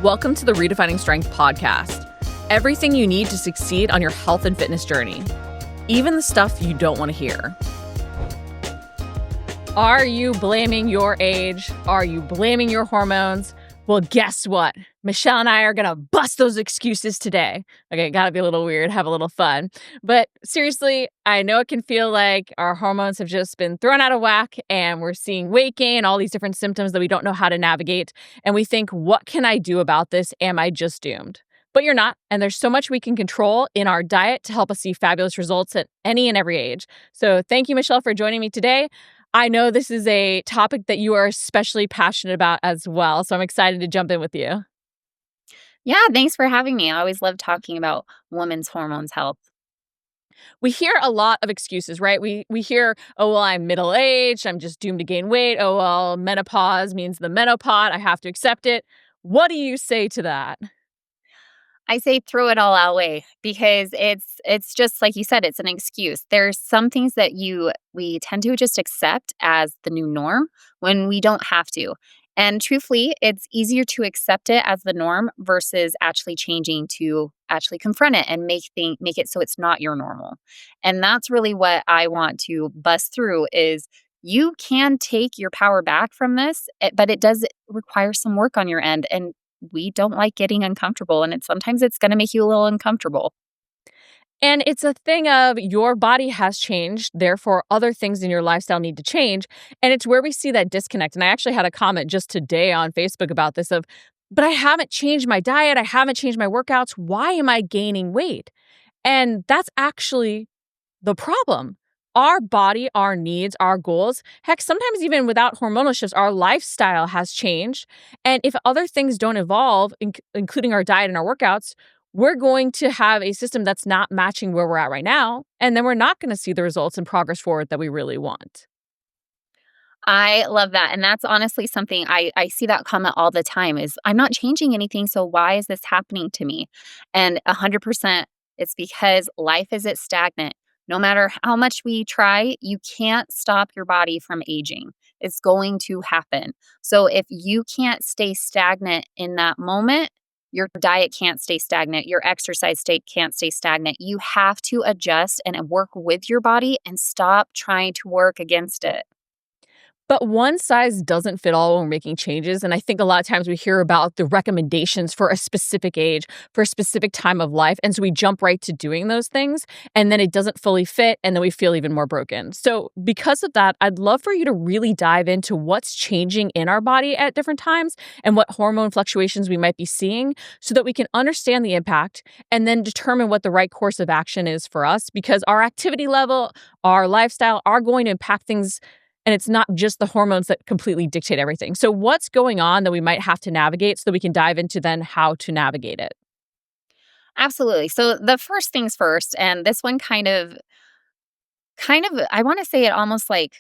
Welcome to the Redefining Strength podcast. Everything you need to succeed on your health and fitness journey, even the stuff you don't want to hear. Are you blaming your age? Are you blaming your hormones? Well, guess what? Michelle and I are going to bust those excuses today. Okay, gotta be a little weird, have a little fun. But seriously, I know it can feel like our hormones have just been thrown out of whack and we're seeing weight gain, all these different symptoms that we don't know how to navigate. And we think, what can I do about this? Am I just doomed? But you're not. And there's so much we can control in our diet to help us see fabulous results at any and every age. So thank you, Michelle, for joining me today. I know this is a topic that you are especially passionate about as well, so I'm excited to jump in with you. Yeah, thanks for having me. I always love talking about women's hormones health. We hear a lot of excuses, right? We hear, oh, well, I'm middle-aged, I'm just doomed to gain weight. Oh, well, menopause means the menopause, I have to accept it. What do you say to that? I say throw it all away because it's just like you said, it's an excuse. There's some things that we tend to just accept as the new norm when we don't have to. And truthfully, it's easier to accept it as the norm versus actually changing to actually confront it and make it so it's not your normal. And that's really what I want to bust through is you can take your power back from this, but it does require some work on your end. And we don't like getting uncomfortable, and sometimes it's going to make you a little uncomfortable. And it's a thing of your body has changed, therefore other things in your lifestyle need to change. And it's where we see that disconnect. And I actually had a comment just today on Facebook about this but I haven't changed my diet. I haven't changed my workouts. Why am I gaining weight? And that's actually the problem. Our body, our needs, our goals, heck, sometimes even without hormonal shifts, our lifestyle has changed. And if other things don't evolve, including our diet and our workouts, we're going to have a system that's not matching where we're at right now. And then we're not going to see the results and progress forward that we really want. I love that. And that's honestly something I see that comment all the time is I'm not changing anything. So why is this happening to me? And 100%, it's because life is at stagnant. No matter how much we try, you can't stop your body from aging. It's going to happen. So if you can't stay stagnant in that moment, your diet can't stay stagnant. Your exercise state can't stay stagnant. You have to adjust and work with your body and stop trying to work against it. But one size doesn't fit all when we're making changes. And I think a lot of times we hear about the recommendations for a specific age, for a specific time of life. And so we jump right to doing those things. And then it doesn't fully fit. And then we feel even more broken. So because of that, I'd love for you to really dive into what's changing in our body at different times and what hormone fluctuations we might be seeing so that we can understand the impact and then determine what the right course of action is for us. Because our activity level, our lifestyle are going to impact things. And it's not just the hormones that completely dictate everything. So what's going on that we might have to navigate so that we can dive into then how to navigate it? Absolutely. So the first things first, and this one kind of, I want to say it almost like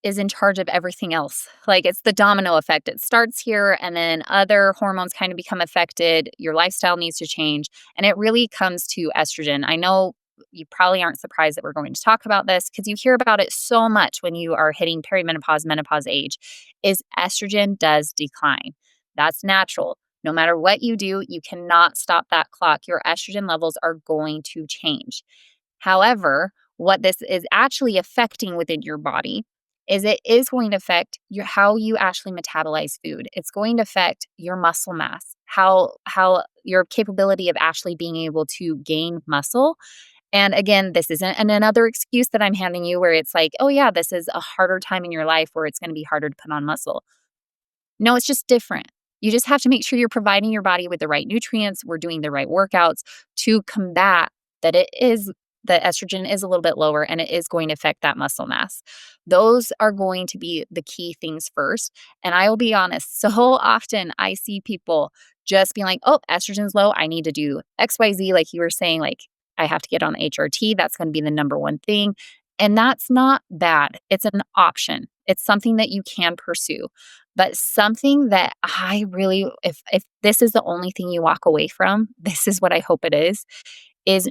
is in charge of everything else. Like it's the domino effect. It starts here and then other hormones kind of become affected. Your lifestyle needs to change. And it really comes to estrogen. I know you probably aren't surprised that we're going to talk about this because you hear about it so much when you are hitting perimenopause, menopause age, is estrogen does decline. That's natural. No matter what you do, you cannot stop that clock. Your estrogen levels are going to change. However, what this is actually affecting within your body is it is going to affect how you actually metabolize food. It's going to affect your muscle mass, how your capability of actually being able to gain muscle. And again, this isn't another excuse that I'm handing you where it's like, oh yeah, this is a harder time in your life where it's going to be harder to put on muscle. No, it's just different. You just have to make sure you're providing your body with the right nutrients. We're doing the right workouts to combat that the estrogen is a little bit lower and it is going to affect that muscle mass. Those are going to be the key things first. And I will be honest, so often I see people just being like, oh, estrogen's low. I need to do XYZ. Like you were saying, like, I have to get on the HRT. That's going to be the number one thing. And that's not bad. It's an option. It's something that you can pursue. But something that I really, if this is the only thing you walk away from, this is what I hope it is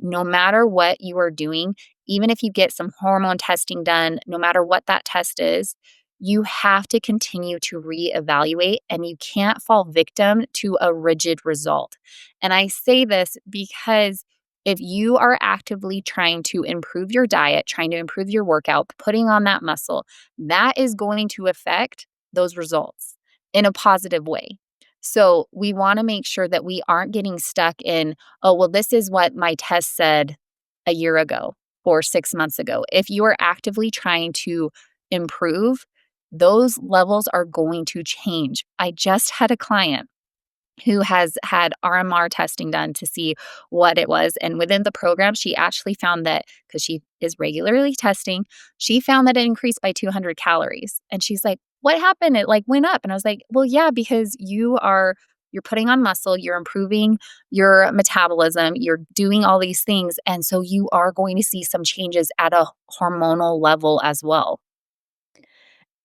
no matter what you are doing, even if you get some hormone testing done, no matter what that test is, you have to continue to reevaluate and you can't fall victim to a rigid result. And I say this because if you are actively trying to improve your diet, trying to improve your workout, putting on that muscle, that is going to affect those results in a positive way. So we want to make sure that we aren't getting stuck in, oh, well, this is what my test said a year ago or 6 months ago. If you are actively trying to improve, those levels are going to change. I just had a client who has had RMR testing done to see what it was. And within the program, she actually found that because she is regularly testing, she found that it increased by 200 calories. And she's like, what happened? It like went up. And I was like, well, yeah, because you're putting on muscle, you're improving your metabolism, you're doing all these things. And so you are going to see some changes at a hormonal level as well.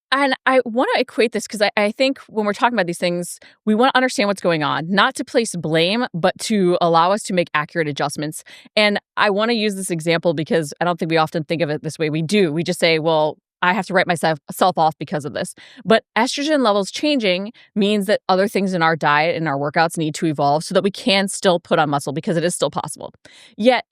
And I want to equate this because I think when we're talking about these things, we want to understand what's going on, not to place blame, but to allow us to make accurate adjustments. And I want to use this example because I don't think we often think of it this way. We do. We just say, well, I have to write myself self off because of this. But estrogen levels changing means that other things in our diet and our workouts need to evolve so that we can still put on muscle because it is still possible. Yet,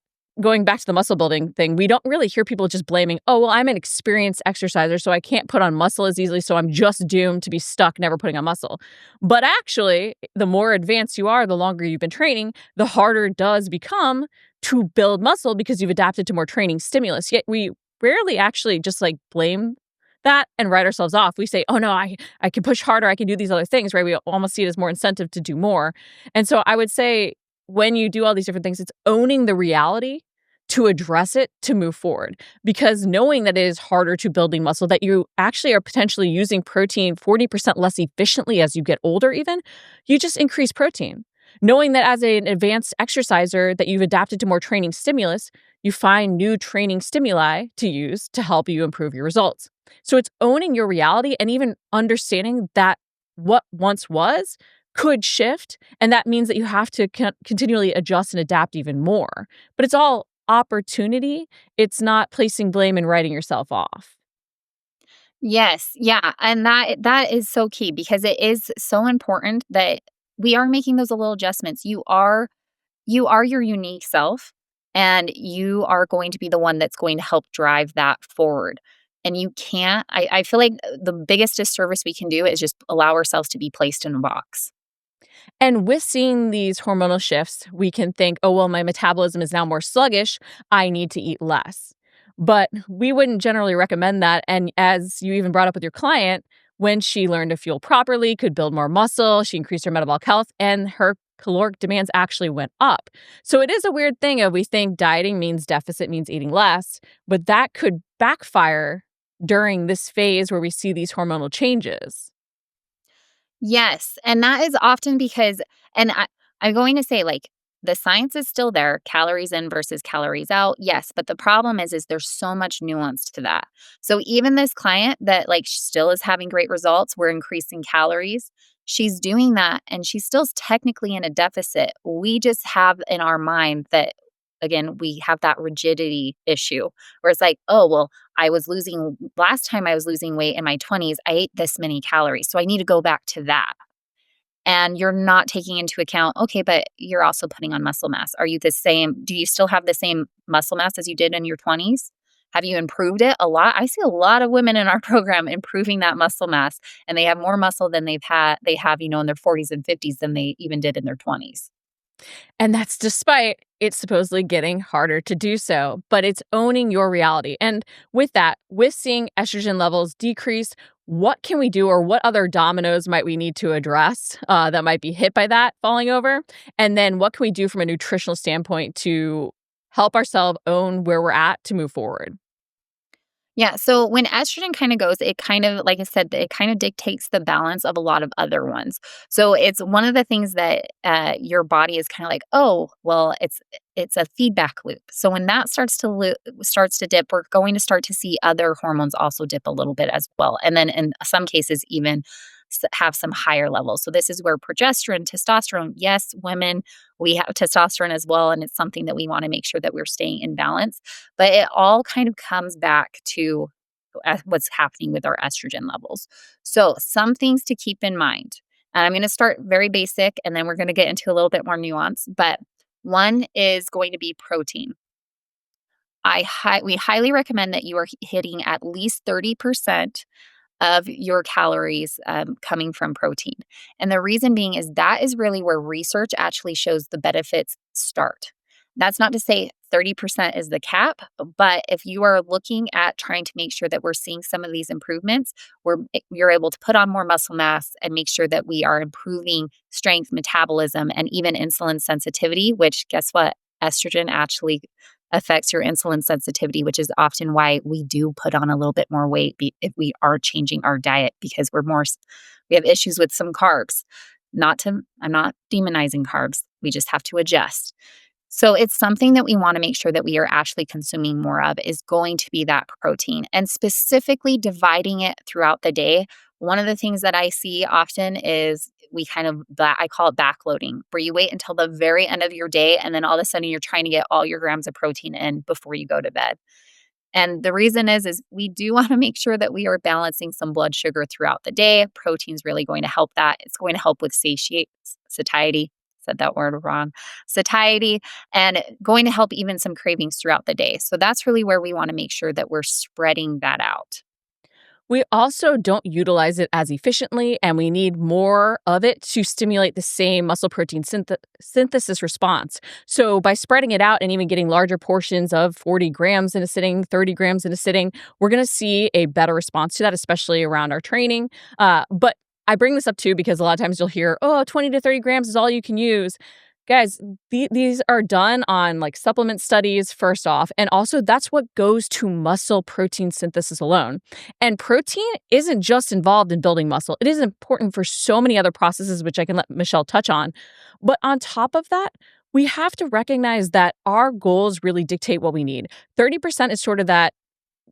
going back to the muscle building thing, we don't really hear people just blaming, oh, well, I'm an experienced exerciser, so I can't put on muscle as easily, so I'm just doomed to be stuck never putting on muscle. But actually, the more advanced you are, the longer you've been training, the harder it does become to build muscle because you've adapted to more training stimulus. Yet we rarely actually just like blame that and write ourselves off. We say, oh no, I can push harder, I can do these other things, right? We almost see it as more incentive to do more. And so I would say when you do all these different things, it's owning the reality to address it to move forward. Because knowing that it is harder to building muscle, that you actually are potentially using protein 40% less efficiently as you get older, even, you just increase protein. Knowing that as an advanced exerciser that you've adapted to more training stimulus, you find new training stimuli to use to help you improve your results. So it's owning your reality and even understanding that what once was could shift. And that means that you have to continually adjust and adapt even more. But it's all opportunity. It's not placing blame and writing yourself off. Yes, yeah, and that is so key because it is so important that we are making those little adjustments. You are your unique self, and you are going to be the one that's going to help drive that forward. And you can't I feel like the biggest disservice we can do is just allow ourselves to be placed in a box. And with seeing these hormonal shifts, we can think, oh, well, my metabolism is now more sluggish. I need to eat less. But we wouldn't generally recommend that. And as you even brought up with your client, when she learned to fuel properly, could build more muscle, she increased her metabolic health, and her caloric demands actually went up. So it is a weird thing of we think dieting means deficit means eating less, but that could backfire during this phase where we see these hormonal changes. Yes, and that is often because and I'm going to say, like, the science is still there, calories in versus calories out, yes, but the problem is there's so much nuance to that. So even this client that, like, still is having great results, we're increasing calories, she's doing that, and she's still technically in a deficit. We just have in our mind that, again, we have that rigidity issue where it's like, "Oh, well, last time I was losing weight in my 20s, I ate this many calories, so I need to go back to that." And you're not taking into account, okay, but you're also putting on muscle mass. Do you still have the same muscle mass as you did in your 20s? Have you improved it a lot? I see a lot of women in our program improving that muscle mass, and they have more muscle than they have, in their 40s and 50s than they even did in their 20s. And that's despite it supposedly getting harder to do so, but it's owning your reality. And with that, with seeing estrogen levels decrease, what can we do or what other dominoes might we need to address that might be hit by that falling over? And then what can we do from a nutritional standpoint to help ourselves own where we're at to move forward? Yeah, so when estrogen kind of goes, it kind of, like I said, it kind of dictates the balance of a lot of other ones. So it's one of the things that your body is kind of like, oh, well, it's a feedback loop. So when that starts to dip, we're going to start to see other hormones also dip a little bit as well, and then in some cases even have some higher levels. So this is where progesterone, testosterone, yes, women, we have testosterone as well, and it's something that we want to make sure that we're staying in balance. But it all kind of comes back to what's happening with our estrogen levels. So, some things to keep in mind. And I'm going to start very basic and then we're going to get into a little bit more nuance. But one is going to be protein. We highly recommend that you are hitting at least 30% of your calories coming from protein. And the reason being is that is really where research actually shows the benefits start. That's not to say 30% is the cap, but if you are looking at trying to make sure that we're seeing some of these improvements, you're able to put on more muscle mass and make sure that we are improving strength, metabolism, and even insulin sensitivity, which guess what? Estrogen actually affects your insulin sensitivity, which is often why we do put on a little bit more weight if we are changing our diet because we have issues with some carbs. I'm not demonizing carbs. We just have to adjust. So it's something that we want to make sure that we are actually consuming more of is going to be that protein and specifically dividing it throughout the day. One of the things that I see often is I call it backloading, where you wait until the very end of your day and then all of a sudden you're trying to get all your grams of protein in before you go to bed. And the reason is we do want to make sure that we are balancing some blood sugar throughout the day. Protein's really going to help that. It's going to help with satiety. Said that word wrong. Satiety, and going to help even some cravings throughout the day. So that's really where we want to make sure that we're spreading that out. We also don't utilize it as efficiently, and we need more of it to stimulate the same muscle protein synthesis response. So, by spreading it out and even getting larger portions of 40 grams in a sitting, 30 grams in a sitting, we're going to see a better response to that, especially around our training. But I bring this up too because a lot of times you'll hear, oh, 20 to 30 grams is all you can use. Guys, these are done on like supplement studies, first off. And also, that's what goes to muscle protein synthesis alone. And protein isn't just involved in building muscle, it is important for so many other processes, which I can let Michelle touch on. But on top of that, we have to recognize that our goals really dictate what we need. 30% is sort of that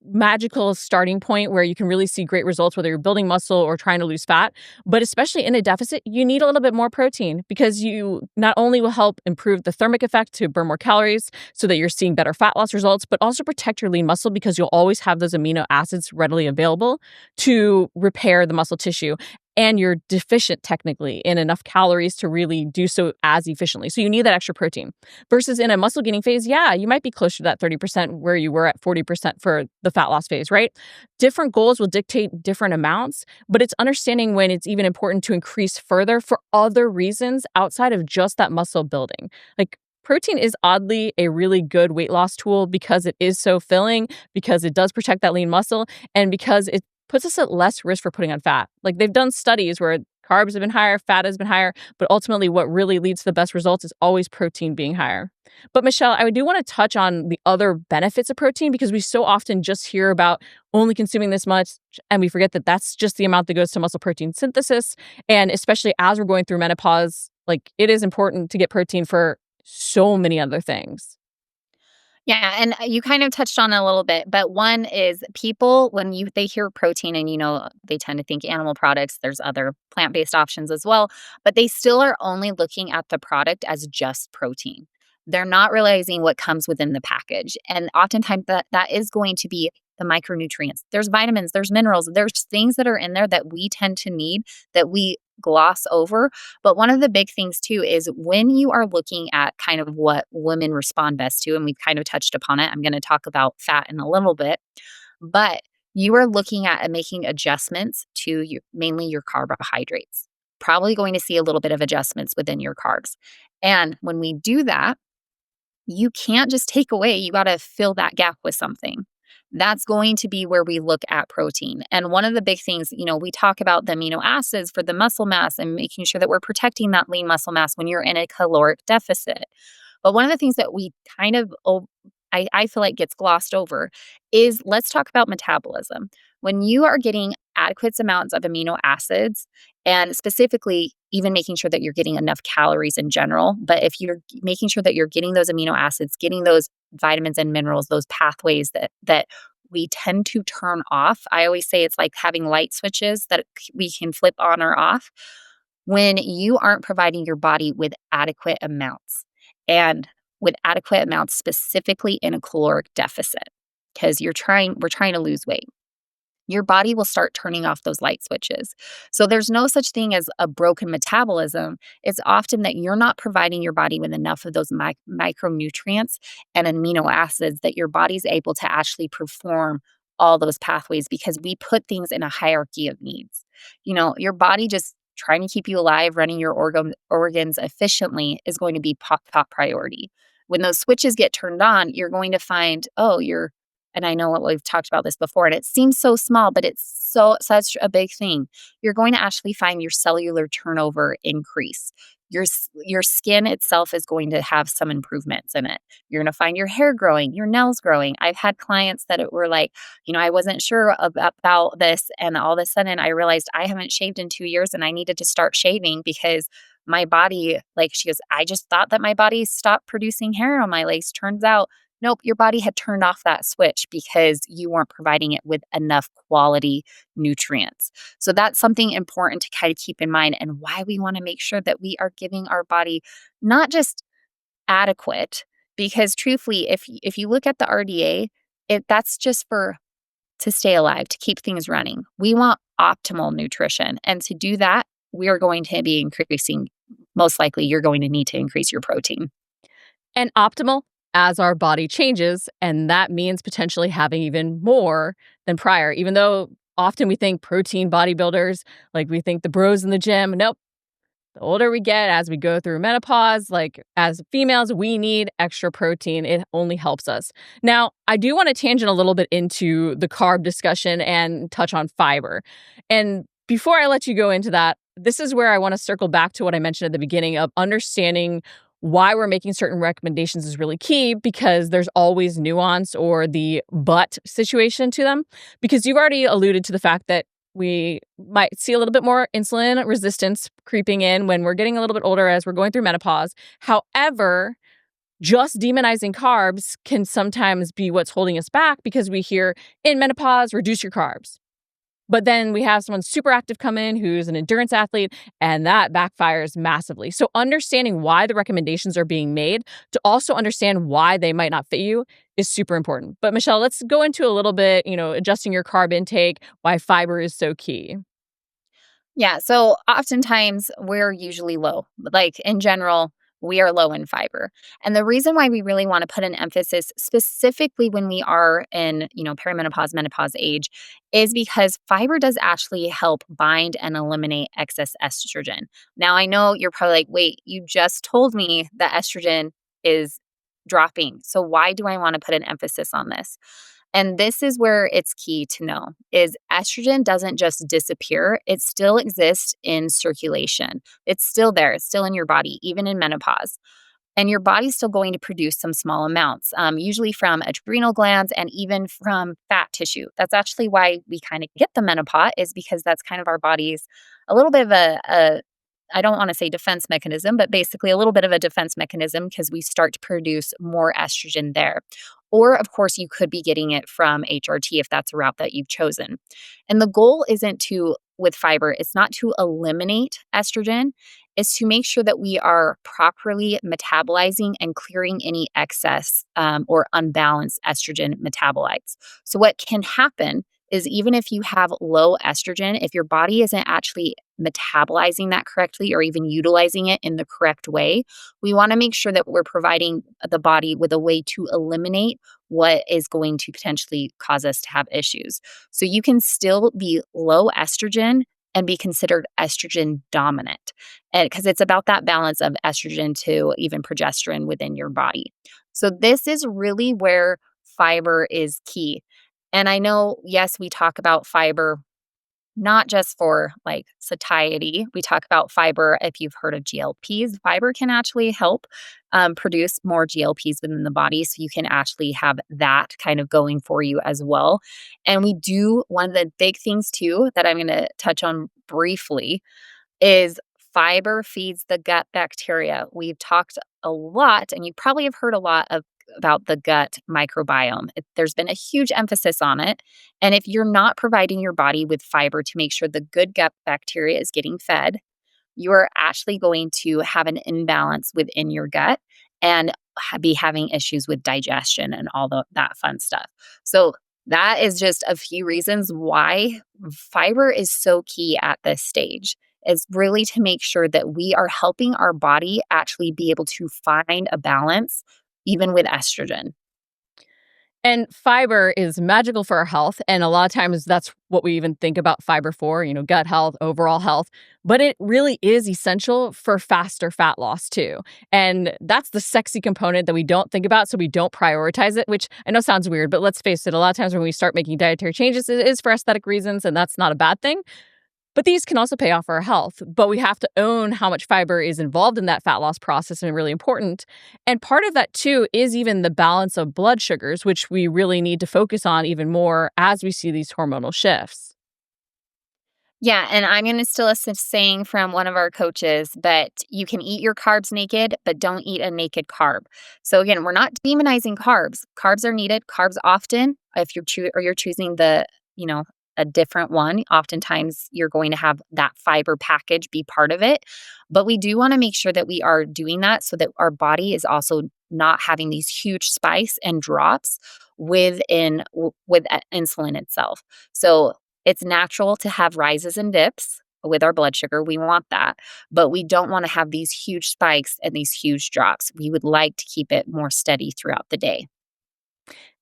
magical starting point where you can really see great results, whether you're building muscle or trying to lose fat. But especially in a deficit, you need a little bit more protein because you not only will help improve the thermic effect to burn more calories so that you're seeing better fat loss results, but also protect your lean muscle because you'll always have those amino acids readily available to repair the muscle tissue. And you're deficient technically in enough calories to really do so as efficiently. So you need that extra protein. Versus in a muscle gaining phase, yeah, you might be closer to that 30% where you were at 40% for the fat loss phase, right? Different goals will dictate different amounts, but it's understanding when it's even important to increase further for other reasons outside of just that muscle building. Like protein is oddly a really good weight loss tool because it is so filling, because it does protect that lean muscle, and because it puts us at less risk for putting on fat. Like they've done studies where carbs have been higher, fat has been higher, but ultimately what really leads to the best results is always protein being higher. But Michelle, I do want to touch on the other benefits of protein because we so often just hear about only consuming this much and we forget that that's just the amount that goes to muscle protein synthesis. And especially as we're going through menopause, like it is important to get protein for so many other things. Yeah, and you kind of touched on it a little bit, but one is people when they hear protein and they tend to think animal products. There's other plant-based options as well, but they still are only looking at the product as just protein. They're not realizing what comes within the package. And oftentimes that is going to be the micronutrients. There's vitamins, there's minerals, there's things that are in there that we tend to need that we gloss over. But one of the big things too is when you are looking at kind of what women respond best to, and we've kind of touched upon it, I'm going to talk about fat in a little bit, but you are looking at making adjustments to mainly your carbohydrates. Probably going to see a little bit of adjustments within your carbs. And when we do that, you can't just take away, you got to fill that gap with something. That's going to be where we look at protein. And one of the big things, we talk about the amino acids for the muscle mass and making sure that we're protecting that lean muscle mass when you're in a caloric deficit. But one of the things that we kind of, I feel like gets glossed over is let's talk about metabolism. When you are getting adequate amounts of amino acids, and specifically even making sure that you're getting enough calories in general, but if you're making sure that you're getting those amino acids, getting those vitamins and minerals, those pathways that we tend to turn off. I always say it's like having light switches that we can flip on or off when you aren't providing your body with adequate amounts and with adequate amounts specifically in a caloric deficit because we're trying to lose weight. your body will start turning off those light switches. So there's no such thing as a broken metabolism. It's often that you're not providing your body with enough of those micronutrients and amino acids that your body's able to actually perform all those pathways because we put things in a hierarchy of needs. Your body just trying to keep you alive, running your organs efficiently is going to be top priority. When those switches get turned on, you're going to find, oh, and I know what we've talked about this before, and it seems so small, but it's such a big thing. You're going to actually find your cellular turnover increase. Your skin itself is going to have some improvements in it. You're going to find your hair growing, your nails growing. I've had clients that were like, I wasn't sure about this, and all of a sudden I realized I haven't shaved in 2 years, and I needed to start shaving because my body, like she goes, I just thought that my body stopped producing hair on my legs. Turns out nope, your body had turned off that switch because you weren't providing it with enough quality nutrients. So that's something important to kind of keep in mind, and why we want to make sure that we are giving our body not just adequate, because truthfully, if you look at the RDA, that's just for to stay alive, to keep things running. We want optimal nutrition. And to do that, we are going to be increasing, most likely, you're going to need to increase your protein. And optimal as our body changes, and that means potentially having even more than prior. Even though often we think protein bodybuilders, like we think the bros in the gym. Nope. The older we get, as we go through menopause, like as females, we need extra protein. It only helps us. Now, I do want to tangent a little bit into the carb discussion and touch on fiber. And before I let you go into that, this is where I want to circle back to what I mentioned at the beginning of understanding why we're making certain recommendations is really key, because there's always nuance or the but situation to them. Because you've already alluded to the fact that we might see a little bit more insulin resistance creeping in when we're getting a little bit older as we're going through menopause. However, just demonizing carbs can sometimes be what's holding us back, because we hear in menopause, reduce your carbs. But then we have someone super active come in who's an endurance athlete, and that backfires massively. So understanding why the recommendations are being made to also understand why they might not fit you is super important. But Michelle, let's go into a little bit, adjusting your carb intake, why fiber is so key. Yeah. So oftentimes we're usually low. Like in general, we are low in fiber. And the reason why we really want to put an emphasis specifically when we are in, perimenopause, menopause age is because fiber does actually help bind and eliminate excess estrogen. Now, I know you're probably like, wait, you just told me that estrogen is dropping. So why do I want to put an emphasis on this? And this is where it's key to know is estrogen doesn't just disappear. It still exists in circulation. It's still there. It's still in your body, even in menopause. And your body's still going to produce some small amounts, usually from adrenal glands and even from fat tissue. That's actually why we kind of get the menopause, is because that's kind of our body's a little bit of a I don't want to say defense mechanism, but basically a little bit of a defense mechanism, because we start to produce more estrogen there. Or, of course, you could be getting it from HRT if that's a route that you've chosen. And the goal isn't to, with fiber, it's not to eliminate estrogen, it's to make sure that we are properly metabolizing and clearing any excess or unbalanced estrogen metabolites. So, what can happen is even if you have low estrogen, if your body isn't actually metabolizing that correctly or even utilizing it in the correct way, we want to make sure that we're providing the body with a way to eliminate what is going to potentially cause us to have issues. So you can still be low estrogen and be considered estrogen dominant, and because it's about that balance of estrogen to even progesterone within your body. So this is really where fiber is key. And I know, yes, we talk about fiber not just for like satiety. We talk about fiber. If you've heard of GLPs, fiber can actually help produce more GLPs within the body. So you can actually have that kind of going for you as well. And we do, one of the big things too that I'm going to touch on briefly is fiber feeds the gut bacteria. We've talked a lot, and you probably have heard a lot about the gut microbiome. There's been a huge emphasis on it. And if you're not providing your body with fiber to make sure the good gut bacteria is getting fed, you are actually going to have an imbalance within your gut and be having issues with digestion and all that fun stuff. So That is just a few reasons why fiber is so key at this stage. Is really to make sure that we are helping our body actually be able to find a balance, even with estrogen. And fiber is magical for our health, and a lot of times that's what we even think about fiber for, gut health, overall health, but it really is essential for faster fat loss too. And that's the sexy component that we don't think about, so we don't prioritize it, which I know sounds weird, but let's face it, a lot of times when we start making dietary changes, it is for aesthetic reasons, and that's not a bad thing. But these can also pay off our health, but we have to own how much fiber is involved in that fat loss process and really important. And part of that too is even the balance of blood sugars, which we really need to focus on even more as we see these hormonal shifts. Yeah, and I'm going to steal a saying from one of our coaches, but you can eat your carbs naked, but don't eat a naked carb. So again, we're not demonizing carbs. Carbs are needed. Carbs often, if you're choosing you know, a different one, oftentimes you're going to have that fiber package be part of it. But we do want to make sure that we are doing that so that our body is also not having these huge spikes and drops with insulin itself. So it's natural to have rises and dips with our blood sugar. We want that, but we don't want to have these huge spikes and these huge drops. We would like to keep it more steady throughout the day.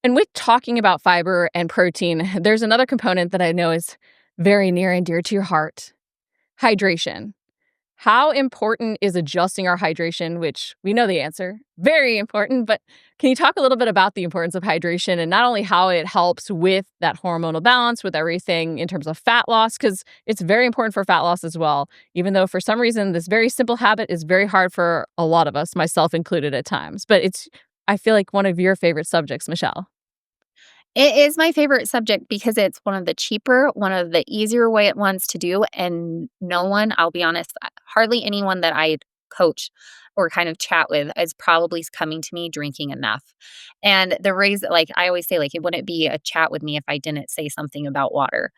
And with talking about fiber and protein, there's another component that I know is very near and dear to your heart: hydration. How important is adjusting our hydration, which we know the answer, very important, but can you talk a little bit about the importance of hydration and not only how it helps with that hormonal balance, with everything in terms of fat loss, because it's very important for fat loss as well, even though for some reason this very simple habit is very hard for a lot of us, myself included at times. But it's, I feel like, one of your favorite subjects, Michelle. It is my favorite subject because it's one of the cheaper, one of the easier ones to do. And no one, I'll be honest, hardly anyone that I coach or kind of chat with is probably coming to me drinking enough. And the reason, like I always say, like it wouldn't be a chat with me if I didn't say something about water.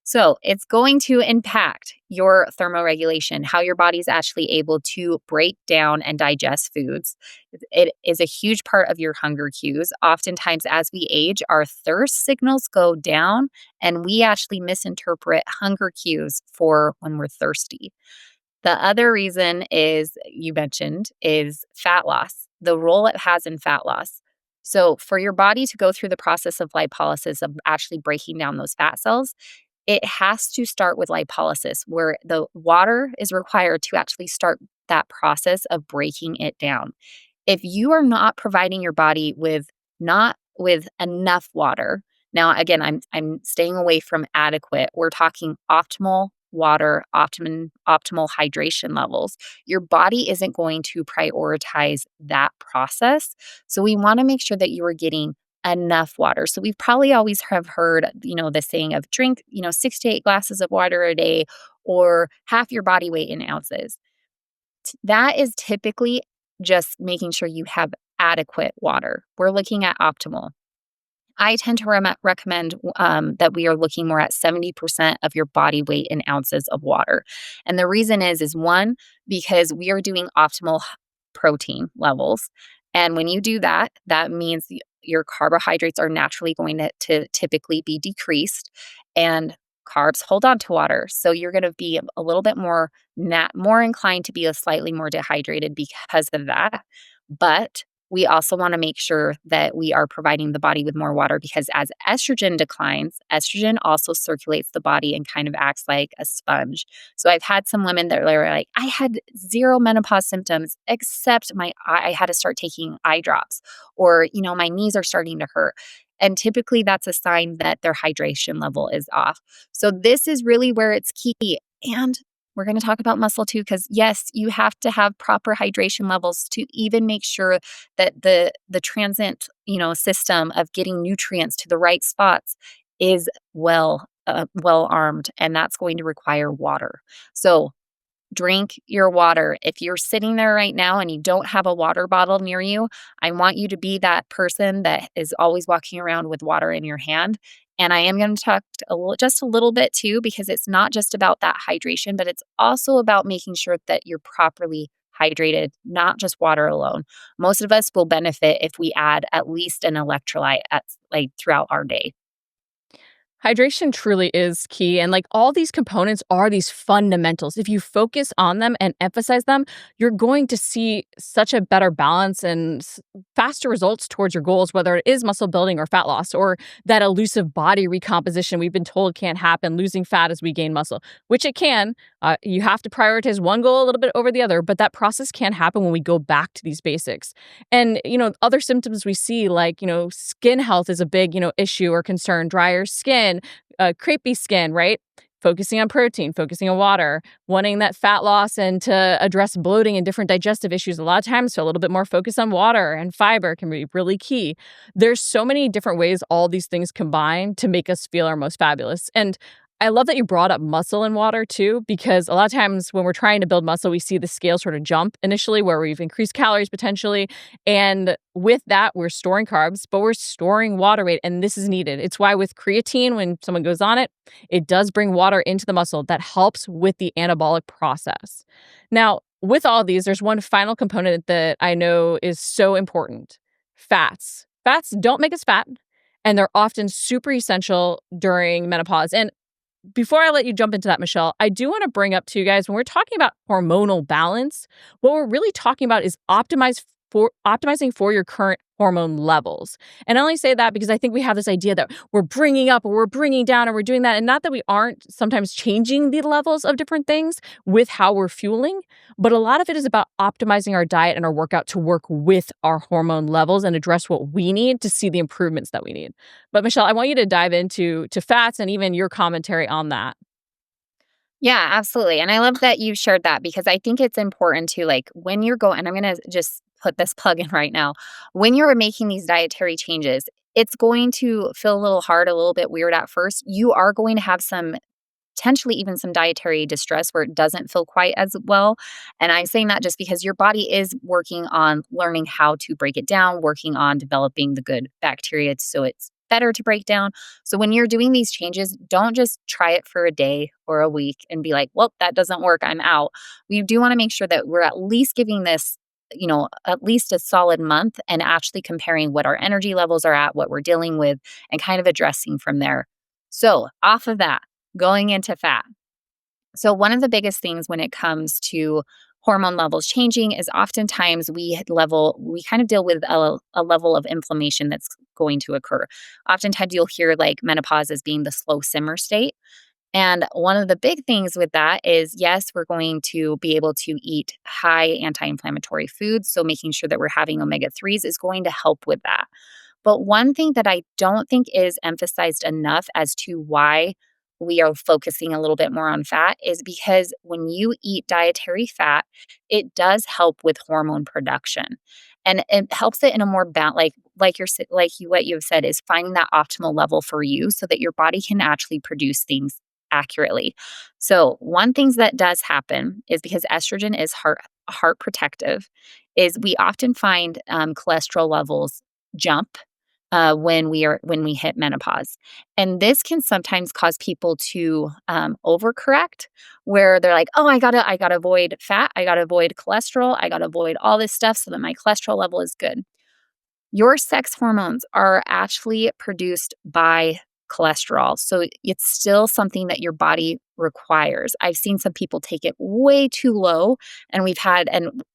So it's going to impact your thermoregulation, how your body's actually able to break down and digest foods. It is a huge part of your hunger cues. Oftentimes, as we age, our thirst signals go down, and we actually misinterpret hunger cues for when we're thirsty. The other reason is you mentioned is fat loss, the role it has in fat loss. So, for your body to go through the process of lipolysis, of actually breaking down those fat cells, it has to start with lipolysis, where the water is required to actually start that process of breaking it down. If you are not providing your body with not with enough water, now again, I'm staying away from adequate. We're talking optimal water, optimal hydration levels. Your body isn't going to prioritize that process. So we want to make sure that you are getting enough water. So we've probably always have heard, the saying of drink, 6 to 8 glasses of water a day or half your body weight in ounces. That is typically just making sure you have adequate water. We're looking at optimal. I tend to recommend that we are looking more at 70% of your body weight in ounces of water. And the reason is one, because we are doing optimal protein levels. And when you do that, that means your carbohydrates are naturally going to typically be decreased, and carbs hold on to water. So you're going to be a little bit more inclined to be a slightly more dehydrated because of that. But we also want to make sure that we are providing the body with more water, because as estrogen declines, estrogen also circulates the body and kind of acts like a sponge. So I've had some women that are like, I had zero menopause symptoms except I had to start taking eye drops, or, my knees are starting to hurt. And typically that's a sign that their hydration level is off. So this is really where it's key. And we're going to talk about muscle too, because yes, you have to have proper hydration levels to even make sure that the transit, system of getting nutrients to the right spots is well armed, and that's going to require water. So drink your water. If you're sitting there right now and you don't have a water bottle near you, I want you to be that person that is always walking around with water in your hand. And I am going to talk just a little bit too, because it's not just about that hydration, but it's also about making sure that you're properly hydrated, not just water alone. Most of us will benefit if we add at least an electrolyte throughout our day. Hydration truly is key. And like all these components are these fundamentals. If you focus on them and emphasize them, you're going to see such a better balance and faster results towards your goals, whether it is muscle building or fat loss or that elusive body recomposition we've been told can't happen, losing fat as we gain muscle, which it can. You have to prioritize one goal a little bit over the other, but that process can happen when we go back to these basics. And, other symptoms we see, like, skin health is a big, issue or concern, drier skin, crepey skin, right? Focusing on protein, focusing on water, wanting that fat loss and to address bloating and different digestive issues. A lot of times, so a little bit more focus on water and fiber can be really key. There's so many different ways all these things combine to make us feel our most fabulous. And I love that you brought up muscle and water too, because a lot of times when we're trying to build muscle, we see the scale sort of jump initially where we've increased calories potentially. And with that, we're storing carbs, but we're storing water weight. And this is needed. It's why with creatine, when someone goes on it, it does bring water into the muscle that helps with the anabolic process. Now, with all these, there's one final component that I know is so important: fats. Fats don't make us fat, and they're often super essential during menopause. And before I let you jump into that, Michelle, I do want to bring up to you guys, when we're talking about hormonal balance, what we're really talking about is optimizing for your current hormone levels. And I only say that because I think we have this idea that we're bringing up or we're bringing down or we're doing that. And not that we aren't sometimes changing the levels of different things with how we're fueling, but a lot of it is about optimizing our diet and our workout to work with our hormone levels and address what we need to see the improvements that we need. But Michelle, I want you to dive into fats and even your commentary on that. Yeah, absolutely. And I love that you shared that because I think it's important to like when you're going, and I'm going to just put this plug in right now. When you're making these dietary changes, it's going to feel a little hard, a little bit weird at first. You are going to have some potentially even some dietary distress where it doesn't feel quite as well. And I'm saying that just because your body is working on learning how to break it down, working on developing the good bacteria so it's better to break down. So when you're doing these changes, don't just try it for a day or a week and be like, well, that doesn't work, I'm out. We do want to make sure that we're at least giving this at least a solid month and actually comparing what our energy levels are at, what we're dealing with, and kind of addressing from there. So, off of that, going into fat. So, one of the biggest things when it comes to hormone levels changing is oftentimes we kind of deal with a level of inflammation that's going to occur. Oftentimes, you'll hear like menopause as being the slow simmer state. And one of the big things with that is, yes, we're going to be able to eat high anti inflammatory foods. So, making sure that we're having omega 3s is going to help with that. But one thing that I don't think is emphasized enough as to why we are focusing a little bit more on fat is because when you eat dietary fat, it does help with hormone production. And it helps it in a more what you have said is finding that optimal level for you so that your body can actually produce things accurately. So, one thing that does happen is because estrogen is heart protective, is we often find cholesterol levels jump when we hit menopause, and this can sometimes cause people to overcorrect, where they're like, "Oh, I gotta avoid fat, I gotta avoid cholesterol, I gotta avoid all this stuff so that my cholesterol level is good." Your sex hormones are actually produced by cholesterol. So it's still something that your body requires. I've seen some people take it way too low and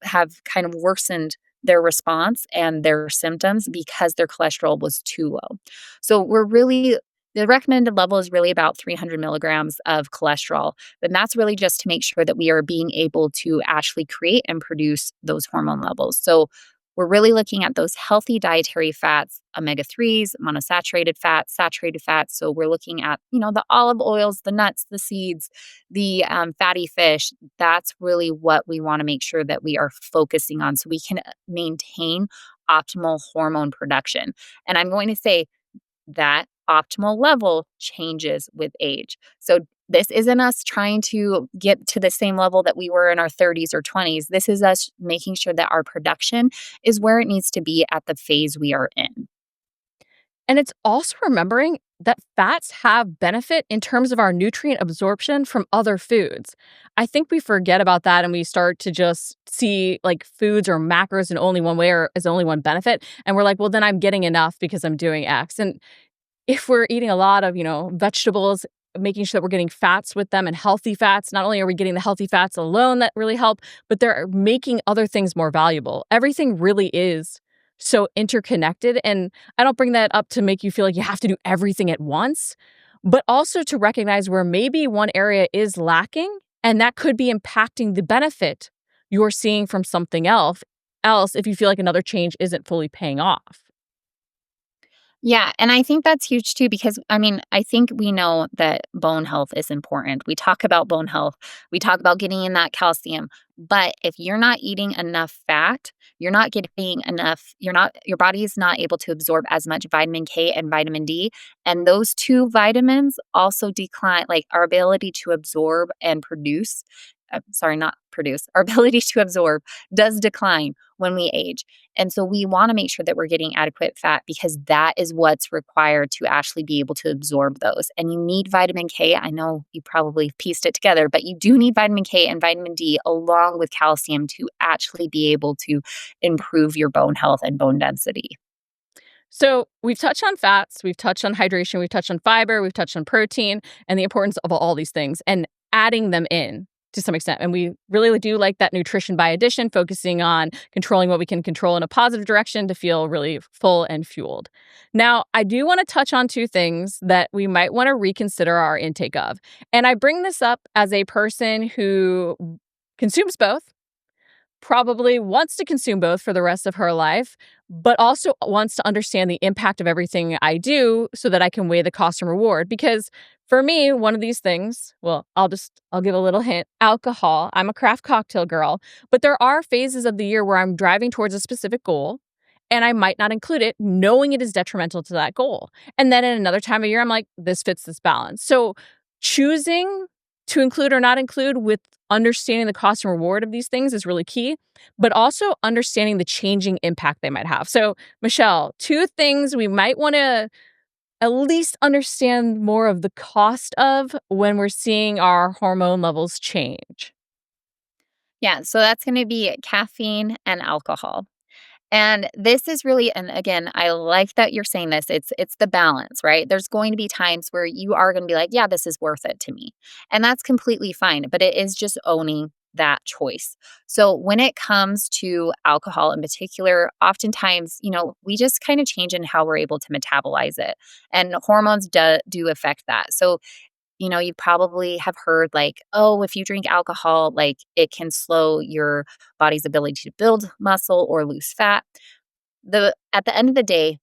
have kind of worsened their response and their symptoms because their cholesterol was too low. So the recommended level is really about 300 milligrams of cholesterol. And that's really just to make sure that we are being able to actually create and produce those hormone levels. So we're really looking at those healthy dietary fats, omega 3s, monosaturated fats, saturated fats. So we're looking at, the olive oils, the nuts, the seeds, the fatty fish. That's really what we want to make sure that we are focusing on so we can maintain optimal hormone production. And I'm going to say that optimal level changes with age. So this isn't us trying to get to the same level that we were in our 30s or 20s. This is us making sure that our production is where it needs to be at the phase we are in. And it's also remembering that fats have benefit in terms of our nutrient absorption from other foods. I think we forget about that and we start to just see like foods or macros in only one way or as only one benefit. And we're like, well, then I'm getting enough because I'm doing X. And if we're eating a lot of, vegetables, making sure that we're getting fats with them and healthy fats, not only are we getting the healthy fats alone that really help, but they're making other things more valuable. Everything really is so interconnected. And I don't bring that up to make you feel like you have to do everything at once, but also to recognize where maybe one area is lacking and that could be impacting the benefit you're seeing from something else if you feel like another change isn't fully paying off. Yeah, and I think that's huge too because I mean, I think we know that bone health is important. We talk about bone health, we talk about getting in that calcium, but if you're not eating enough fat, you're not getting enough, your body is not able to absorb as much vitamin K and vitamin D, and those two vitamins also decline like our ability to absorb and produce sorry, not produce, our ability to absorb does decline when we age. And so we want to make sure that we're getting adequate fat because that is what's required to actually be able to absorb those. And you need vitamin K. I know you probably pieced it together, but you do need vitamin K and vitamin D along with calcium to actually be able to improve your bone health and bone density. So we've touched on fats, we've touched on hydration, we've touched on fiber, we've touched on protein and the importance of all these things and adding them in to some extent. And we really do like that nutrition by addition, focusing on controlling what we can control in a positive direction to feel really full and fueled. Now, I do want to touch on two things that we might want to reconsider our intake of. And I bring this up as a person who consumes both, probably wants to consume both for the rest of her life, but also wants to understand the impact of everything I do so that I can weigh the cost and reward. Because for me, one of these things, well, I'll give a little hint, alcohol. I'm a craft cocktail girl, but there are phases of the year where I'm driving towards a specific goal and I might not include it knowing it is detrimental to that goal. And then in another time of year, I'm like, this fits this balance. So choosing to include or not include with understanding the cost and reward of these things is really key, but also understanding the changing impact they might have. So, Michelle, two things we might want to at least understand more of the cost of when we're seeing our hormone levels change. Yeah, so that's going to be caffeine and alcohol. And this is really and again, I like that you're saying this. It's the balance, right? There's going to be times where you are going to be like, yeah, this is worth it to me. And that's completely fine, but it is just owning that choice. So when it comes to alcohol in particular, oftentimes, we just kind of change in how we're able to metabolize it. And hormones do affect that. So you probably have heard like, oh, if you drink alcohol, like it can slow your body's ability to build muscle or lose fat. At the end of the day,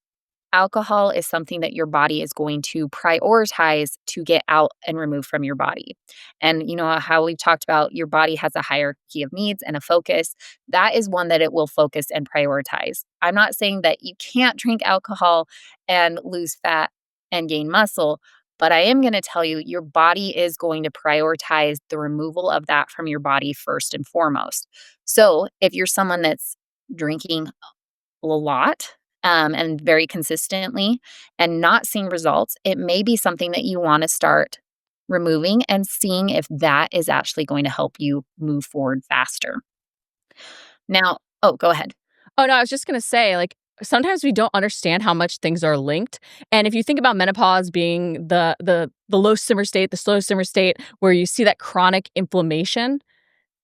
alcohol is something that your body is going to prioritize to get out and remove from your body. And you know how we've talked about your body has a hierarchy of needs and a focus. That is one that it will focus and prioritize. I'm not saying that you can't drink alcohol and lose fat and gain muscle, but I am going to tell you your body is going to prioritize the removal of that from your body first and foremost. So if you're someone that's drinking a lot and very consistently and not seeing results, it may be something that you want to start removing and seeing if that is actually going to help you move forward faster. Now, oh, go ahead. Oh, no, I was just going to say, like, sometimes we don't understand how much things are linked. And if you think about menopause being the low simmer state, the slow simmer state, where you see that chronic inflammation,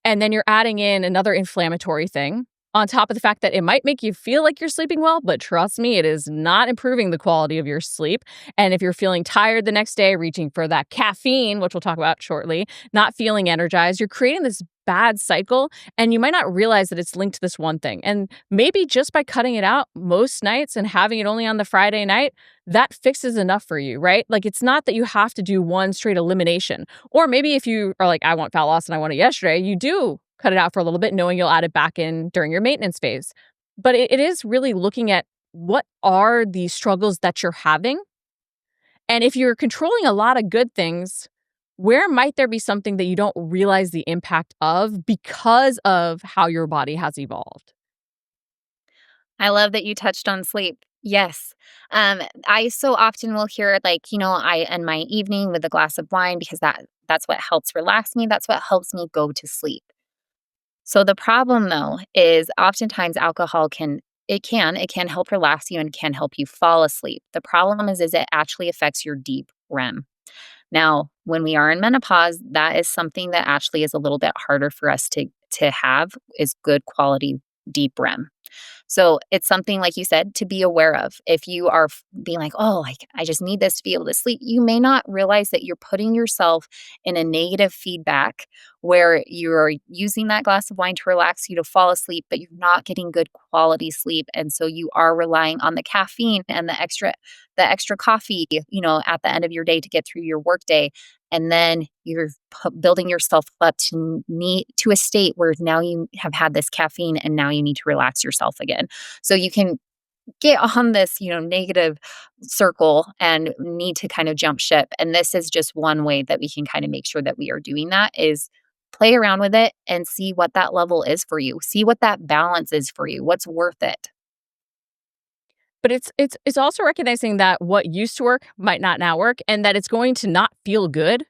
and then you're adding in another inflammatory thing on top of the fact that it might make you feel like you're sleeping well, but trust me, it is not improving the quality of your sleep. And if you're feeling tired the next day, reaching for that caffeine, which we'll talk about shortly, not feeling energized, you're creating this bad cycle and you might not realize that it's linked to this one thing. And maybe just by cutting it out most nights and having it only on the Friday night, that fixes enough for you, right? Like it's not that you have to do one straight elimination. Or maybe if you are like, I want fat loss and I want it yesterday, you do cut it out for a little bit, knowing you'll add it back in during your maintenance phase. But it is really looking at what are the struggles that you're having. And if you're controlling a lot of good things, where might there be something that you don't realize the impact of because of how your body has evolved? I love that you touched on sleep. Yes. I so often will hear like, I end my evening with a glass of wine because that's what helps relax me. That's what helps me go to sleep. So the problem though is oftentimes alcohol it can help relax you and can help you fall asleep. The problem is it actually affects your deep REM. Now, when we are in menopause, that is something that actually is a little bit harder for us to have is good quality deep REM. So it's something, like you said, to be aware of. If you are being like, oh, like I just need this to be able to sleep, you may not realize that you're putting yourself in a negative feedback where you're using that glass of wine to relax you to fall asleep, but you're not getting good quality sleep. And so you are relying on the caffeine and the extra coffee, at the end of your day to get through your workday. And then you're building yourself up to a state where now you have had this caffeine and now you need to relax yourself again. So you can get on this, negative circle and need to kind of jump ship. And this is just one way that we can kind of make sure that we are doing that is play around with it and see what that level is for you. See what that balance is for you. What's worth it? But it's also recognizing that what used to work might not now work, and that it's going to not feel good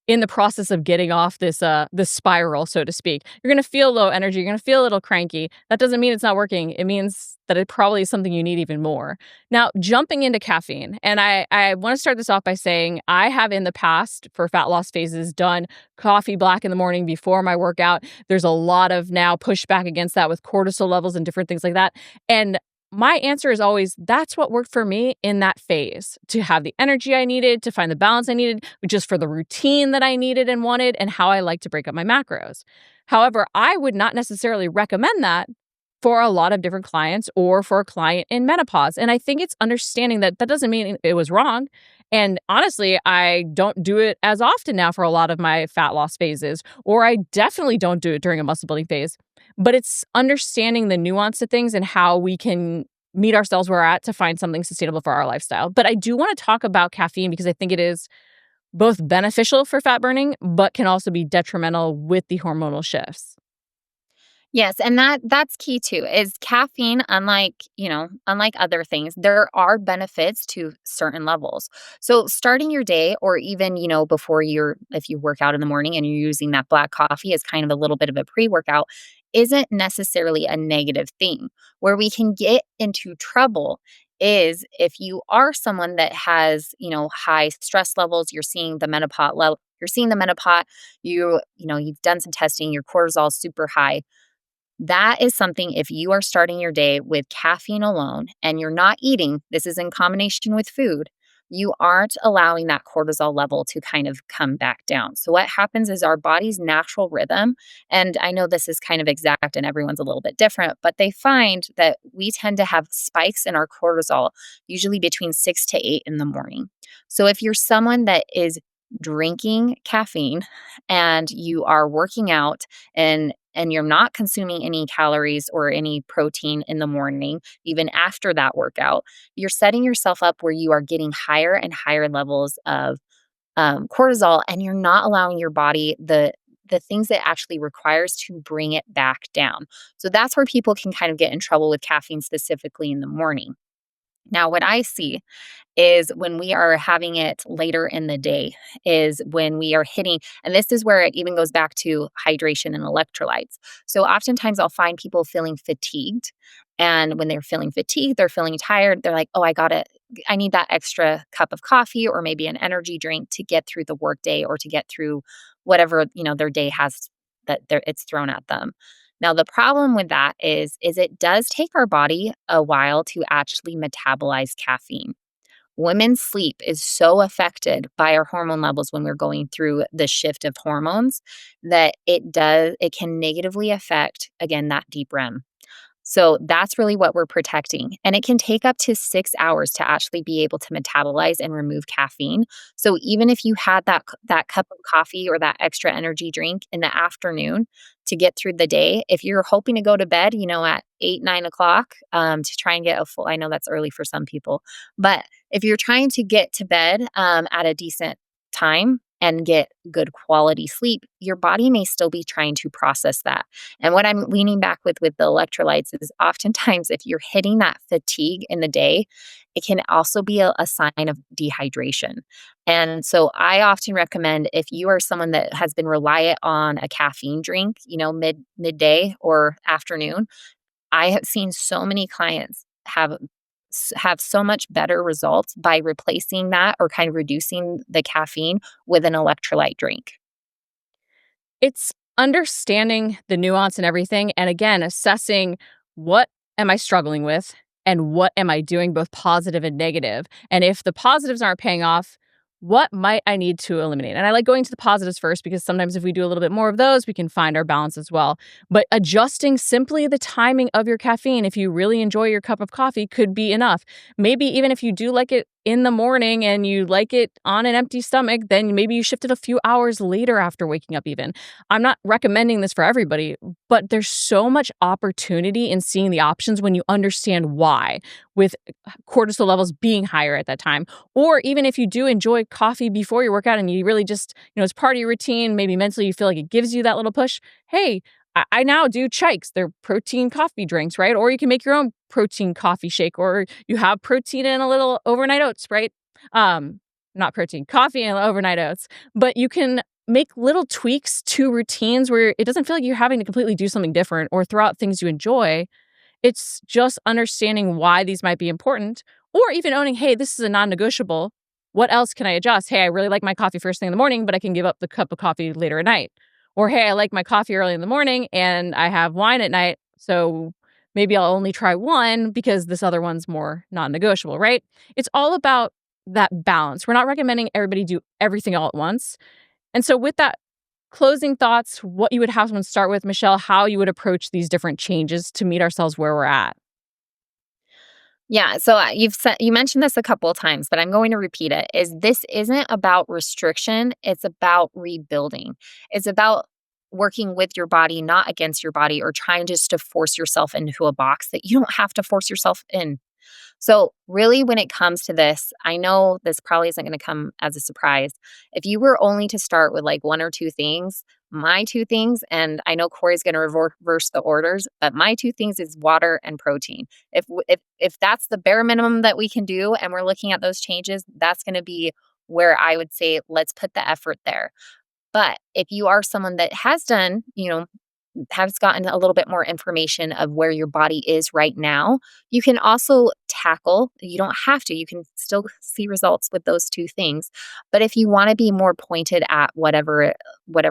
in the process of getting off this spiral, so to speak. You're gonna feel low energy, you're gonna feel a little cranky. That doesn't mean it's not working. It means that it probably is something you need even more. Now, jumping into caffeine, and I wanna start this off by saying I have in the past, for fat loss phases, done coffee black in the morning before my workout. There's a lot of now pushback against that with cortisol levels and different things like that. And my answer is always that's what worked for me in that phase to have the energy I needed, to find the balance I needed, just for the routine that I needed and wanted, and how I like to break up my macros. However, I would not necessarily recommend that for a lot of different clients or for a client in menopause. And I think it's understanding that that doesn't mean it was wrong. And honestly, I don't do it as often now for a lot of my fat loss phases, or I definitely don't do it during a muscle building phase. But it's understanding the nuance of things and how we can meet ourselves where we're at to find something sustainable for our lifestyle. But I do want to talk about caffeine because I think it is both beneficial for fat burning, but can also be detrimental with the hormonal shifts. Yes, and that's key too. Is caffeine, unlike other things, there are benefits to certain levels. So starting your day or even, before if you work out in the morning and you're using that black coffee as kind of a little bit of a pre-workout isn't necessarily a negative thing. Where we can get into trouble is if you are someone that has, high stress levels, you're seeing the menopause, you've done some testing, your cortisol is super high. That is something, if you are starting your day with caffeine alone and you're not eating, this is in combination with food, you aren't allowing that cortisol level to kind of come back down. So, what happens is our body's natural rhythm, and I know this is kind of exact and everyone's a little bit different, but they find that we tend to have spikes in our cortisol, usually between 6 to 8 in the morning. So, if you're someone that is drinking caffeine and you are working out and you're not consuming any calories or any protein in the morning, even after that workout, you're setting yourself up where you are getting higher and higher levels of cortisol, and you're not allowing your body the things that it actually requires to bring it back down. So that's where people can kind of get in trouble with caffeine specifically in the morning. Now, what I see is when we are having it later in the day, is when we are hitting, and this is where it even goes back to hydration and electrolytes. So, oftentimes I'll find people feeling fatigued. And when they're feeling fatigued, they're feeling tired, they're like, oh, I need that extra cup of coffee or maybe an energy drink to get through the workday or to get through whatever, their day has it's thrown at them. Now, the problem with that is it does take our body a while to actually metabolize caffeine. Women's sleep is so affected by our hormone levels when we're going through the shift of hormones that it can negatively affect, again, that deep REM. So that's really what we're protecting. And it can take up to 6 hours to actually be able to metabolize and remove caffeine. So even if you had that cup of coffee or that extra energy drink in the afternoon to get through the day, if you're hoping to go to bed, at 8, 9 o'clock, to try and get I know that's early for some people, but if you're trying to get to bed at a decent time and get good quality sleep, your body may still be trying to process that. And what I'm leaning back with the electrolytes is oftentimes if you're hitting that fatigue in the day, it can also be a sign of dehydration. And so I often recommend if you are someone that has been reliant on a caffeine drink, midday or afternoon, I have seen so many clients have so much better results by replacing that or kind of reducing the caffeine with an electrolyte drink. It's understanding the nuance and everything, and again, assessing what am I struggling with and what am I doing, both positive and negative. And if the positives aren't paying off, what might I need to eliminate? And I like going to the positives first because sometimes if we do a little bit more of those, we can find our balance as well. But adjusting simply the timing of your caffeine, if you really enjoy your cup of coffee, could be enough. Maybe even if you do like it in the morning and you like it on an empty stomach, then maybe you shift it a few hours later after waking up even. I'm not recommending this for everybody, but there's so much opportunity in seeing the options when you understand why, with cortisol levels being higher at that time. Or even if you do enjoy coffee before your workout and you really just, it's part of your routine, maybe mentally you feel like it gives you that little push. Hey, I now do chikes. They're protein coffee drinks, right? Or you can make your own protein coffee shake, or you have protein in a little overnight oats, right? Not protein, coffee and overnight oats. But you can make little tweaks to routines where it doesn't feel like you're having to completely do something different or throw out things you enjoy. It's just understanding why these might be important, or even owning, hey, this is a non-negotiable. What else can I adjust? Hey, I really like my coffee first thing in the morning, but I can give up the cup of coffee later at night. Or, hey, I like my coffee early in the morning and I have wine at night. So maybe I'll only try one because this other one's more non-negotiable, right? It's all about that balance. We're not recommending everybody do everything all at once. And so with that, closing thoughts, what you would have someone start with, Michelle, how you would approach these different changes to meet ourselves where we're at. Yeah, so you mentioned this a couple of times, but I'm going to repeat it. Is this isn't about restriction, it's about rebuilding. It's about working with your body, not against your body, or trying just to force yourself into a box that you don't have to force yourself in. So, really, when it comes to this, I know this probably isn't going to come as a surprise. If you were only to start with like one or two things, my two things, and I know Corey's going to reverse the orders, but my two things is water and protein. If that's the bare minimum that we can do, and we're looking at those changes, that's going to be where I would say let's put the effort there. But if you are someone that has done, has gotten a little bit more information of where your body is right now, you can also tackle, you don't have to, you can still see results with those two things. But if you want to be more pointed at whatever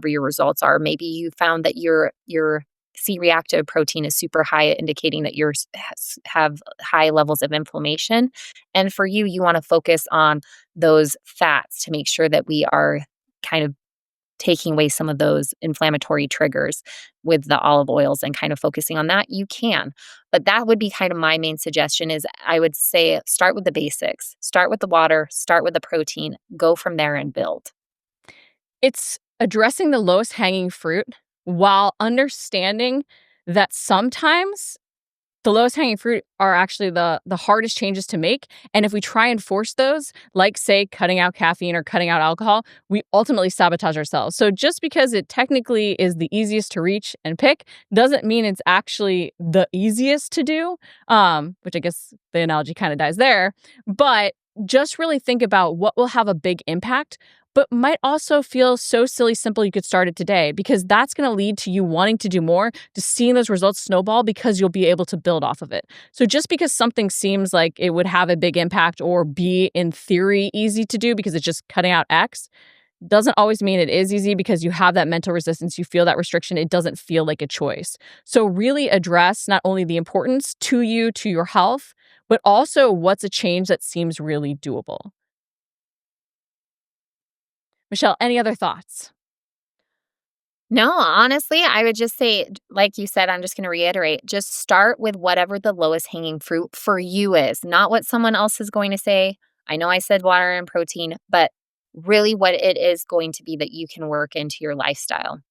your results are, maybe you found that your C-reactive protein is super high, indicating that you have high levels of inflammation. And for you, you want to focus on those fats to make sure that we are kind of taking away some of those inflammatory triggers with the olive oils and kind of focusing on that, you can. But that would be kind of my main suggestion is I would say start with the basics. Start with the water, start with the protein, go from there and build. It's addressing the lowest hanging fruit while understanding that sometimes the lowest hanging fruit are actually the hardest changes to make. And if we try and force those, like say cutting out caffeine or cutting out alcohol, we ultimately sabotage ourselves. So just because it technically is the easiest to reach and pick doesn't mean it's actually the easiest to do, which I guess the analogy kind of dies there. But just really think about what will have a big impact, but might also feel so silly simple you could start it today, because that's going to lead to you wanting to do more, to seeing those results snowball because you'll be able to build off of it. So just because something seems like it would have a big impact or be in theory easy to do because it's just cutting out X, doesn't always mean it is easy, because you have that mental resistance, you feel that restriction, it doesn't feel like a choice. So really address not only the importance to you, to your health, but also what's a change that seems really doable. Michelle, any other thoughts? No, honestly, I would just say, like you said, I'm just going to reiterate, just start with whatever the lowest hanging fruit for you is, not what someone else is going to say. I know I said water and protein, but really what it is going to be that you can work into your lifestyle.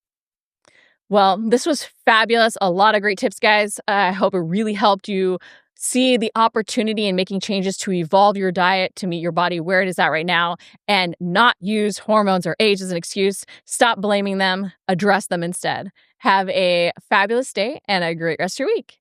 Well, this was fabulous. A lot of great tips, guys. I hope it really helped you see the opportunity in making changes to evolve your diet to meet your body where it is at right now, and not use hormones or age as an excuse. Stop blaming them, address them instead. Have a fabulous day and a great rest of your week.